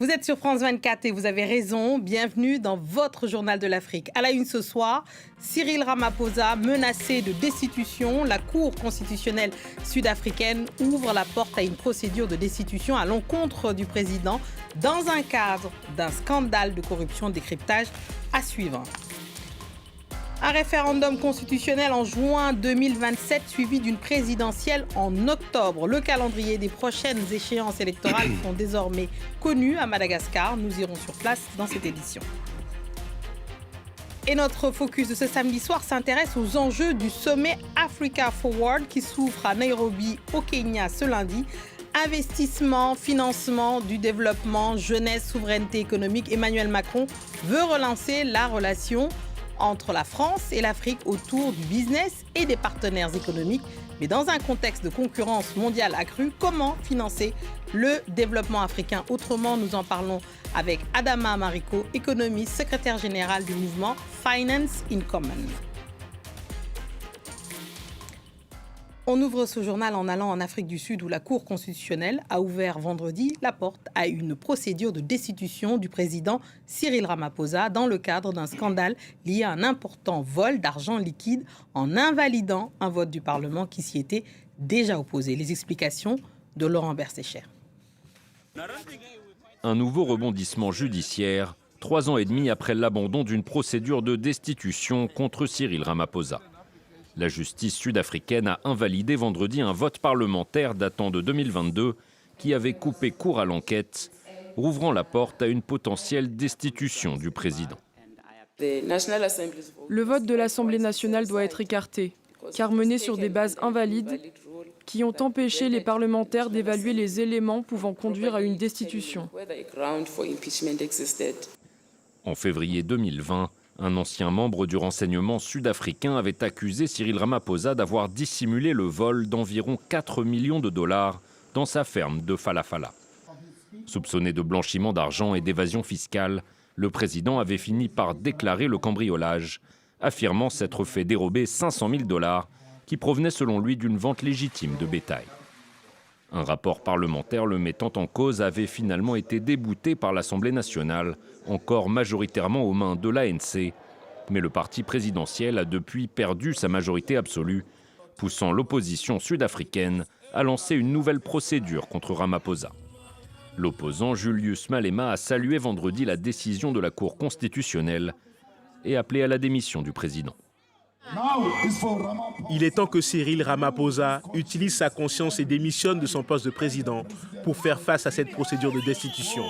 Vous êtes sur France 24 et vous avez raison. Bienvenue dans votre journal de l'Afrique. À la une ce soir, Cyril Ramaphosa menacé de destitution. La Cour constitutionnelle sud-africaine ouvre la porte à une procédure de destitution à l'encontre du président dans un cadre d'un scandale de corruption décryptage à suivre. Un référendum constitutionnel en juin 2027 suivi d'une présidentielle en octobre. Le calendrier des prochaines échéances électorales sont désormais connus à Madagascar. Nous irons sur place dans cette édition. Et notre focus de ce samedi soir s'intéresse aux enjeux du sommet Africa Forward qui s'ouvre à Nairobi au Kenya ce lundi. Investissement, financement du développement, jeunesse, souveraineté économique. Emmanuel Macron veut relancer la relation entre la France et l'Afrique autour du business et des partenaires économiques. Mais dans un contexte de concurrence mondiale accrue, comment financer le développement africain autrement? Nous en parlons avec Adama Mariko, économiste, secrétaire général du mouvement Finance in Common. On ouvre ce journal en allant en Afrique du Sud où la Cour constitutionnelle a ouvert vendredi la porte à une procédure de destitution du président Cyril Ramaphosa dans le cadre d'un scandale lié à un important vol d'argent liquide en invalidant un vote du Parlement qui s'y était déjà opposé. Les explications de Laurent Bersécher. Un nouveau rebondissement judiciaire, 3 ans et demi après l'abandon d'une procédure de destitution contre Cyril Ramaphosa. La justice sud-africaine a invalidé vendredi un vote parlementaire datant de 2022 qui avait coupé court à l'enquête, rouvrant la porte à une potentielle destitution du président. Le vote de l'Assemblée nationale doit être écarté, car mené sur des bases invalides qui ont empêché les parlementaires d'évaluer les éléments pouvant conduire à une destitution. En février 2020, un ancien membre du renseignement sud-africain avait accusé Cyril Ramaphosa d'avoir dissimulé le vol d'environ 4 millions de dollars dans sa ferme de Falafala. Soupçonné de blanchiment d'argent et d'évasion fiscale, le président avait fini par déclarer le cambriolage, affirmant s'être fait dérober 500 000 dollars qui provenaient selon lui d'une vente légitime de bétail. Un rapport parlementaire le mettant en cause avait finalement été débouté par l'Assemblée nationale, encore majoritairement aux mains de l'ANC. Mais le parti présidentiel a depuis perdu sa majorité absolue, poussant l'opposition sud-africaine à lancer une nouvelle procédure contre Ramaphosa. L'opposant Julius Malema a salué vendredi la décision de la Cour constitutionnelle et appelé à la démission du président. Il est temps que Cyril Ramaphosa utilise sa conscience et démissionne de son poste de président pour faire face à cette procédure de destitution.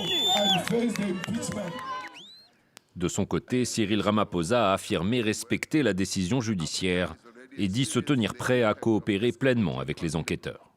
De son côté, Cyril Ramaphosa a affirmé respecter la décision judiciaire et dit se tenir prêt à coopérer pleinement avec les enquêteurs.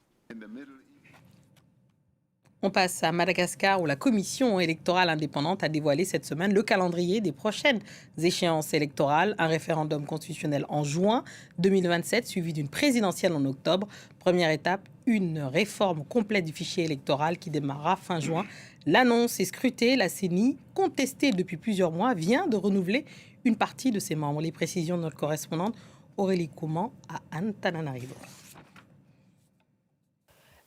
On passe à Madagascar où la commission électorale indépendante a dévoilé cette semaine le calendrier des prochaines échéances électorales. Un référendum constitutionnel en juin 2027 suivi d'une présidentielle en octobre. Première étape, une réforme complète du fichier électoral qui démarrera fin juin. L'annonce est scrutée. La CENI, contestée depuis plusieurs mois, vient de renouveler une partie de ses membres. Les précisions de notre correspondante Aurélie Couman à Antananarivo.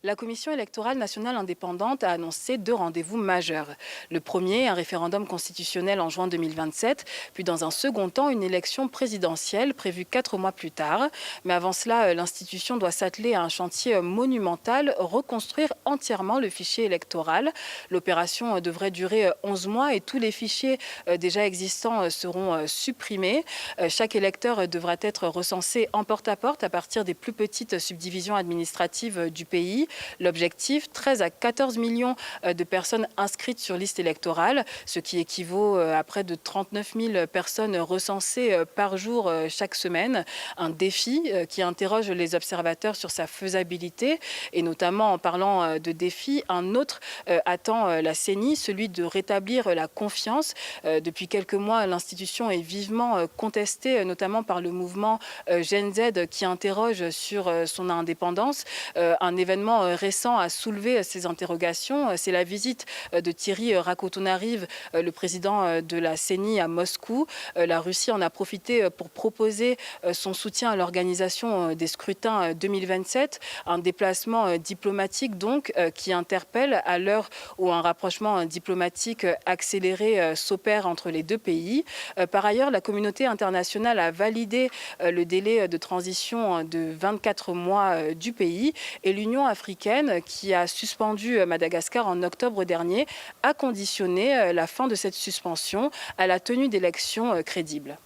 La Commission électorale nationale indépendante a annoncé 2 rendez-vous majeurs. Le premier, un référendum constitutionnel en juin 2027, puis dans un second temps, une élection présidentielle prévue 4 mois plus tard. Mais avant cela, l'institution doit s'atteler à un chantier monumental, reconstruire entièrement le fichier électoral. L'opération devrait durer 11 mois et tous les fichiers déjà existants seront supprimés. Chaque électeur devra être recensé en porte-à-porte à partir des plus petites subdivisions administratives du pays. L'objectif, 13 à 14 millions de personnes inscrites sur liste électorale, ce qui équivaut à près de 39 000 personnes recensées par jour chaque semaine. Un défi qui interroge les observateurs sur sa faisabilité et notamment en parlant de défi, un autre attend la CENI, celui de rétablir la confiance. Depuis quelques mois, l'institution est vivement contestée, notamment par le mouvement Gen Z qui interroge sur son indépendance. Un événement événement récent a soulevé ces interrogations. C'est la visite de Thierry Rakotonariv, le président de la CENI à Moscou. La Russie en a profité pour proposer son soutien à l'organisation des scrutins 2027. Un déplacement diplomatique donc qui interpelle à l'heure où un rapprochement diplomatique accéléré s'opère entre les deux pays. Par ailleurs, la communauté internationale a validé le délai de transition de 24 mois du pays et l'Union africaine, qui a suspendu Madagascar en octobre dernier, a conditionné la fin de cette suspension à la tenue d'élections crédibles.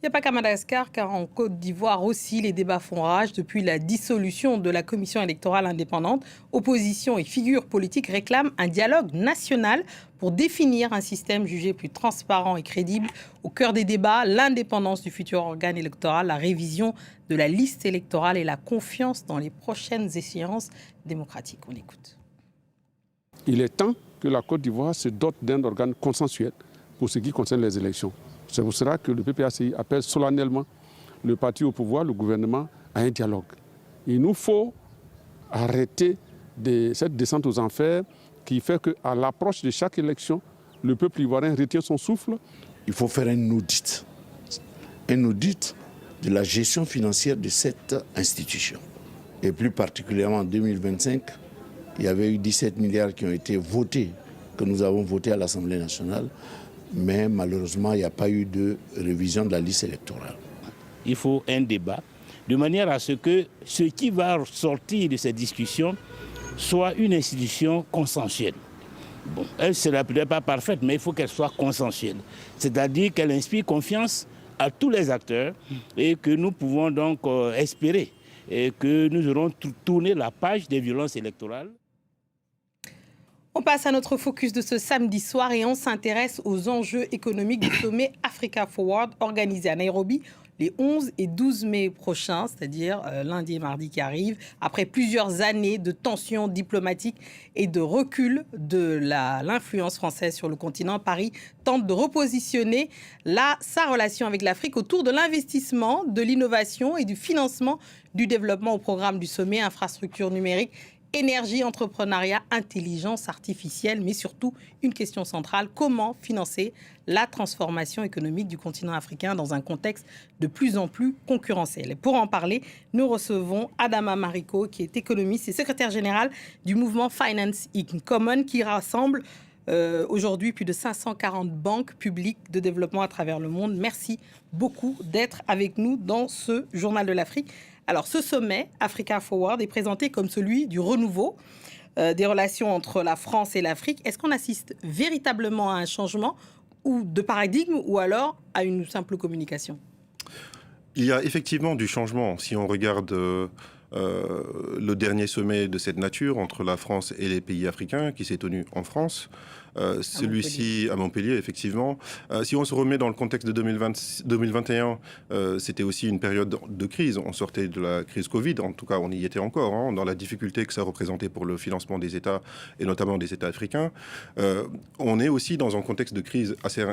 Il n'y a pas qu'à Madagascar, car en Côte d'Ivoire aussi, les débats font rage. Depuis la dissolution de la commission électorale indépendante, opposition et figures politiques réclament un dialogue national pour définir un système jugé plus transparent et crédible. Au cœur des débats, l'indépendance du futur organe électoral, la révision de la liste électorale et la confiance dans les prochaines échéances démocratiques. On écoute. Il est temps que la Côte d'Ivoire se dote d'un organe consensuel pour ce qui concerne les élections. C'est pour cela que le PPACI appelle solennellement le parti au pouvoir, le gouvernement, à un dialogue. Il nous faut arrêter cette descente aux enfers qui fait qu'à l'approche de chaque élection, le peuple ivoirien retient son souffle. Il faut faire un audit de la gestion financière de cette institution. Et plus particulièrement en 2025, il y avait eu 17 milliards qui ont été votés, que nous avons votés à l'Assemblée nationale. Mais malheureusement, il n'y a pas eu de révision de la liste électorale. Il faut un débat, de manière à ce que ce qui va sortir de cette discussion soit une institution consensuelle. Bon, elle ne sera peut-être pas parfaite, mais il faut qu'elle soit consensuelle. C'est-à-dire qu'elle inspire confiance à tous les acteurs et que nous pouvons donc espérer et que nous aurons tourné la page des violences électorales. On passe à notre focus de ce samedi soir et on s'intéresse aux enjeux économiques du sommet Africa Forward organisé à Nairobi les 11 et 12 mai prochains, c'est-à-dire lundi et mardi qui arrivent, après plusieurs années de tensions diplomatiques et de recul de l'influence française sur le continent. Paris tente de repositionner sa relation avec l'Afrique autour de l'investissement, de l'innovation et du financement du développement au programme du sommet infrastructure numérique, énergie, entrepreneuriat, intelligence artificielle, mais surtout une question centrale, comment financer la transformation économique du continent africain dans un contexte de plus en plus concurrentiel. Et pour en parler, nous recevons Adama Mariko, qui est économiste et secrétaire général du mouvement Finance in Common, qui rassemble aujourd'hui plus de 540 banques publiques de développement à travers le monde. Merci beaucoup d'être avec nous dans ce Journal de l'Afrique. Alors, ce sommet Africa Forward est présenté comme celui du renouveau des relations entre la France et l'Afrique. Est-ce qu'on assiste véritablement à un changement ou de paradigme ou alors à une simple communication ? Il y a effectivement du changement. Si on regarde le dernier sommet de cette nature entre la France et les pays africains qui s'est tenu en France, celui-ci à Montpellier, effectivement. Si on se remet dans le contexte de 2021, c'était aussi une période de crise. On sortait de la crise Covid, en tout cas on y était encore, dans la difficulté que ça représentait pour le financement des États, et notamment des États africains. On est aussi dans un contexte de crise assez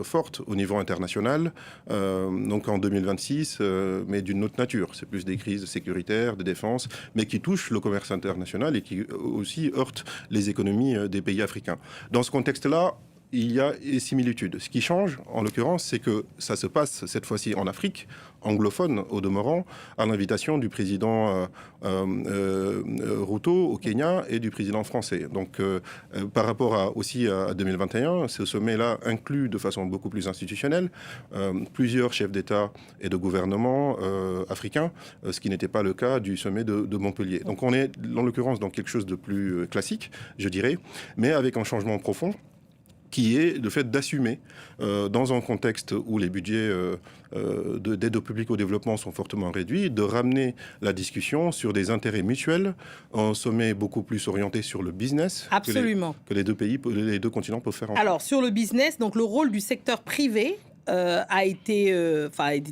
forte au niveau international, donc en 2026, mais d'une autre nature. C'est plus des crises sécuritaires, de défense, mais qui touchent le commerce international et qui aussi heurtent les économies des pays africains. Dans ce contexte-là, il y a des similitudes. Ce qui change, en l'occurrence, c'est que ça se passe cette fois-ci en Afrique, anglophone au demeurant, à l'invitation du président Ruto au Kenya et du président français. Donc, par rapport aussi à 2021, ce sommet-là inclut de façon beaucoup plus institutionnelle plusieurs chefs d'État et de gouvernement africains, ce qui n'était pas le cas du sommet de Montpellier. Donc, on est, en l'occurrence, dans quelque chose de plus classique, je dirais, mais avec un changement profond, qui est le fait d'assumer, dans un contexte où les budgets d'aide au public au développement sont fortement réduits, de ramener la discussion sur des intérêts mutuels, un sommet beaucoup plus orienté sur le business. Absolument. Que les deux pays, les deux continents peuvent faire ensemble. Alors, sur le business, donc le rôle du secteur privé a été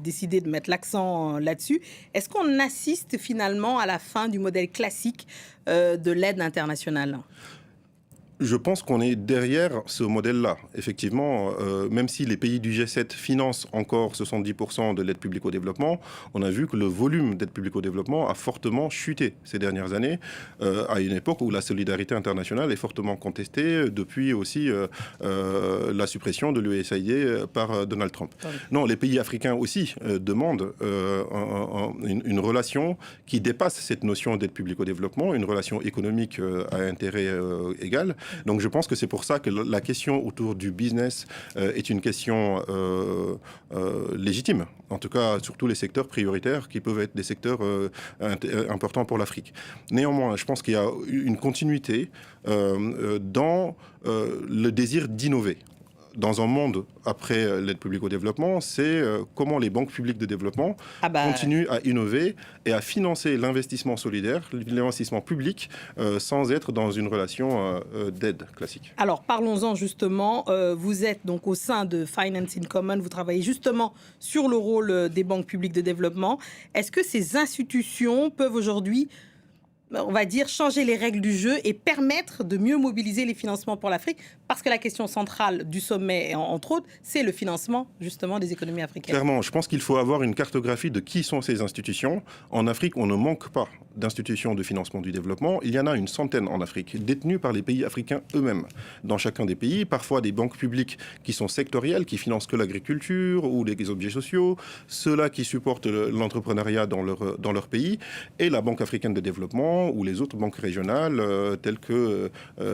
décidé de mettre l'accent là-dessus. Est-ce qu'on assiste finalement à la fin du modèle classique de l'aide internationale ? Je pense qu'on est derrière ce modèle-là. Effectivement, même si les pays du G7 financent encore 70% de l'aide publique au développement, on a vu que le volume d'aide publique au développement a fortement chuté ces dernières années, à une époque où la solidarité internationale est fortement contestée depuis aussi la suppression de l'USAID par Donald Trump. Non, les pays africains aussi demandent une relation qui dépasse cette notion d'aide publique au développement, une relation économique à intérêt égal. Donc je pense que c'est pour ça que la question autour du business est une question légitime, en tout cas sur tous les secteurs prioritaires qui peuvent être des secteurs importants pour l'Afrique. Néanmoins, je pense qu'il y a une continuité dans le désir d'innover. Dans un monde après l'aide publique au développement, c'est comment les banques publiques de développement continuent à innover et à financer l'investissement solidaire, l'investissement public, sans être dans une relation d'aide classique. Alors parlons-en justement, vous êtes donc au sein de Finance in Common, vous travaillez justement sur le rôle des banques publiques de développement. Est-ce que ces institutions peuvent aujourd'hui, on va dire, changer les règles du jeu et permettre de mieux mobiliser les financements pour l'Afrique? Parce que la question centrale du sommet, entre autres, c'est le financement justement des économies africaines. Clairement, je pense qu'il faut avoir une cartographie de qui sont ces institutions. En Afrique, on ne manque pas d'institutions de financement du développement. Il y en a une centaine en Afrique, détenues par les pays africains eux-mêmes. Dans chacun des pays, parfois des banques publiques qui sont sectorielles, qui financent que l'agriculture ou les objets sociaux, ceux-là qui supportent l'entrepreneuriat dans leur pays, et la Banque africaine de développement ou les autres banques régionales telles que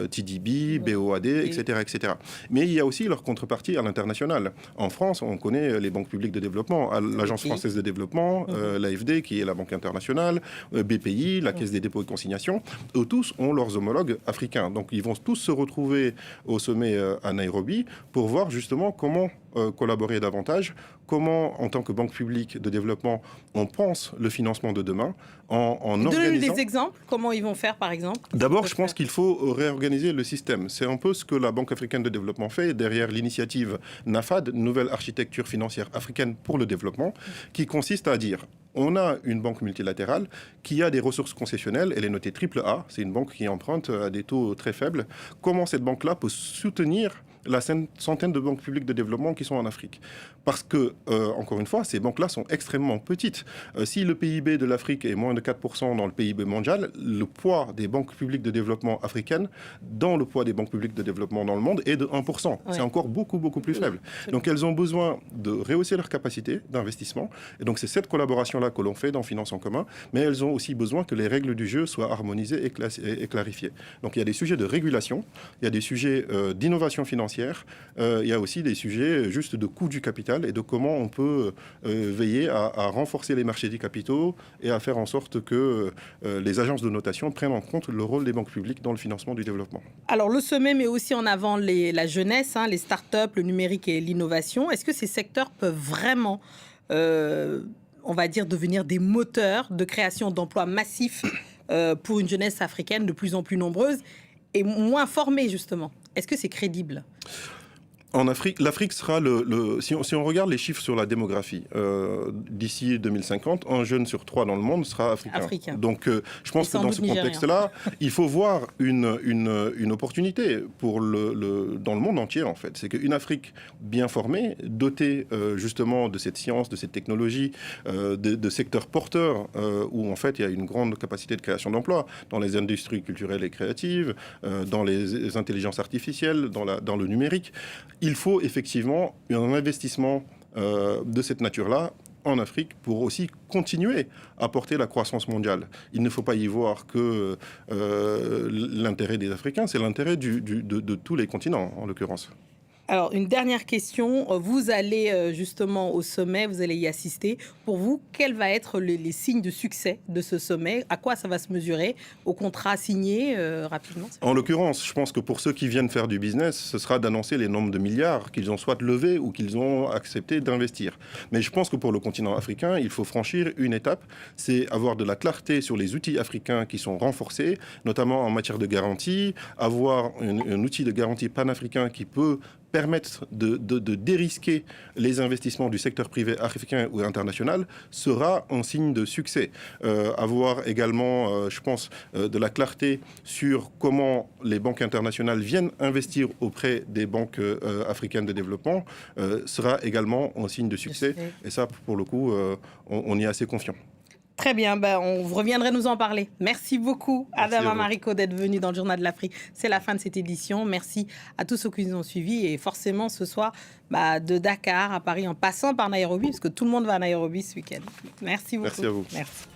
TDB, BOAD, etc., etc. Mais il y a aussi leur contrepartie à l'international. En France, on connaît les banques publiques de développement, l'Agence française de développement, l'AFD qui est la Banque internationale, BPI, la Caisse des dépôts et consignations. Eux tous ont leurs homologues africains. Donc ils vont tous se retrouver au sommet à Nairobi pour voir justement comment collaborer davantage, comment, en tant que banque publique de développement, on pense le financement de demain en organisant... Donnez-nous des exemples, comment ils vont faire par exemple? D'abord, je pense qu'il faut réorganiser le système. C'est un peu ce que la Banque africaine de développement fait derrière l'initiative NAFAD, Nouvelle Architecture Financière Africaine pour le Développement, qui consiste à dire... On a une banque multilatérale qui a des ressources concessionnelles, elle est notée AAA, c'est une banque qui emprunte à des taux très faibles. Comment cette banque-là peut soutenir la centaine de banques publiques de développement qui sont en Afrique? Parce que, encore une fois, ces banques-là sont extrêmement petites. Si le PIB de l'Afrique est moins de 4% dans le PIB mondial, le poids des banques publiques de développement africaines dans le poids des banques publiques de développement dans le monde est de 1%. Ouais. C'est encore beaucoup, beaucoup plus faible. Donc elles ont besoin de rehausser leur capacité d'investissement. Et donc c'est cette collaboration-là que l'on fait dans Finance en commun. Mais elles ont aussi besoin que les règles du jeu soient harmonisées et clarifiées. Donc il y a des sujets de régulation, il y a des sujets d'innovation financière, il y a aussi des sujets juste de coût du capital et de comment on peut veiller à renforcer les marchés des capitaux et à faire en sorte que les agences de notation prennent en compte le rôle des banques publiques dans le financement du développement. Alors le sommet met aussi en avant la jeunesse, les startups, le numérique et l'innovation. Est-ce que ces secteurs peuvent vraiment, on va dire, devenir des moteurs de création d'emplois massifs pour une jeunesse africaine de plus en plus nombreuse et moins formée justement? Est-ce que c'est crédible? En Afrique, l'Afrique sera si on regarde les chiffres sur la démographie, d'ici 2050, un jeune sur 3 dans le monde sera africain. Donc, je pense que dans ce contexte-là, il faut voir une opportunité dans le monde entier, en fait. C'est qu'une Afrique bien formée, dotée justement de cette science, de cette technologie, de secteurs porteurs, où en fait il y a une grande capacité de création d'emplois, dans les industries culturelles et créatives, dans les intelligences artificielles, dans le numérique. Il faut effectivement un investissement de cette nature-là en Afrique pour aussi continuer à porter la croissance mondiale. Il ne faut pas y voir que l'intérêt des Africains, c'est l'intérêt de tous les continents en l'occurrence. Alors, une dernière question. Vous allez justement au sommet, vous allez y assister. Pour vous, quels vont être les signes de succès de ce sommet? À quoi ça va se mesurer? Au contrat signé rapidement? En l'occurrence, je pense que pour ceux qui viennent faire du business, ce sera d'annoncer les nombres de milliards qu'ils ont soit levés ou qu'ils ont accepté d'investir. Mais je pense que pour le continent africain, il faut franchir une étape. C'est avoir de la clarté sur les outils africains qui sont renforcés, notamment en matière de garantie, avoir un outil de garantie panafricain qui peut permettre de dérisquer les investissements du secteur privé africain ou international sera un signe de succès. Avoir également, je pense, de la clarté sur comment les banques internationales viennent investir auprès des banques africaines de développement sera également un signe de succès. Et ça, pour le coup, on y est assez confiant. Très bien, vous reviendrez nous en parler. Merci beaucoup, Adama Mariko, d'être venu dans le Journal de l'Afrique. C'est la fin de cette édition. Merci à tous ceux qui nous ont suivis. Et forcément, ce soir, de Dakar à Paris, en passant par Nairobi, parce que tout le monde va à Nairobi ce week-end. Merci beaucoup. Merci à vous. Merci.